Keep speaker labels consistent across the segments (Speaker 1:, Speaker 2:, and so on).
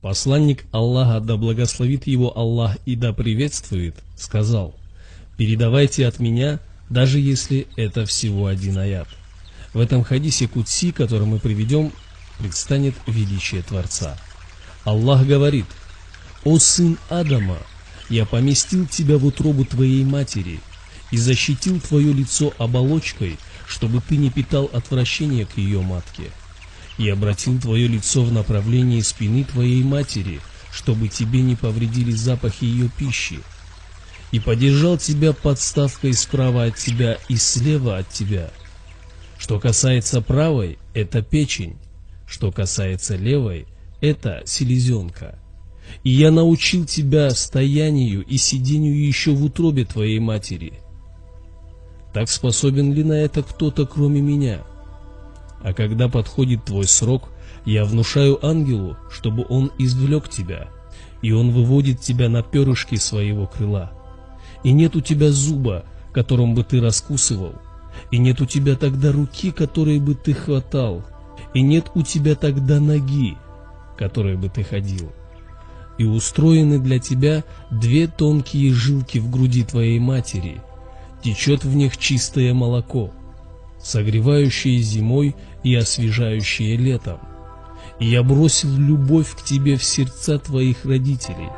Speaker 1: Посланник Аллаха, да благословит его Аллах и да приветствует, сказал: «Передавайте от меня, даже если это всего один аят». В этом хадисе кудси, который мы приведем, предстанет величие Творца. Аллах говорит: «О сын Адама, я поместил тебя в утробу твоей матери и защитил твое лицо оболочкой, чтобы ты не питал отвращения к ее матке, и обратил твое лицо в направлении спины твоей матери, чтобы тебе не повредили запахи ее пищи, и подержал тебя подставкой справа от тебя и слева от тебя. Что касается правой, это печень, что касается левой, это селезенка. И я научил тебя стоянию и сидению еще в утробе твоей матери. Так способен ли на это кто-то, кроме меня? А когда подходит твой срок, я внушаю ангелу, чтобы он извлек тебя, и он выводит тебя на перышки своего крыла. И нет у тебя зуба, которым бы ты раскусывал, и нет у тебя тогда руки, которой бы ты хватал, и нет у тебя тогда ноги, которой бы ты ходил. И устроены для тебя две тонкие жилки в груди твоей матери, течет в них чистое молоко, согревающее зимой и освежающее летом. И я бросил любовь к тебе в сердца твоих родителей,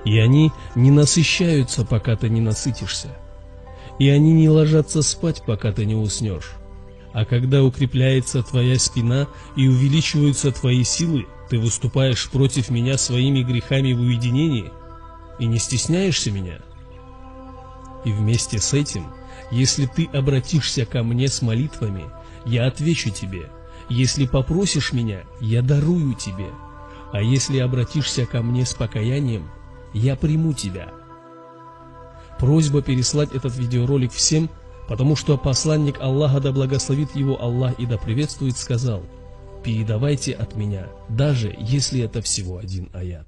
Speaker 1: и они не насыщаются, пока ты не насытишься, и они не ложатся спать, пока ты не уснешь. А когда укрепляется твоя спина и увеличиваются твои силы, ты выступаешь против меня своими грехами в уединении и не стесняешься меня. И вместе с этим, если ты обратишься ко мне с молитвами, я отвечу тебе. Если попросишь меня, я дарую тебе. А если обратишься ко мне с покаянием, я приму тебя». Просьба переслать этот видеоролик всем, потому что посланник Аллаха, да благословит его Аллах и да приветствует, сказал: «Передавайте от меня, даже если это всего один аят».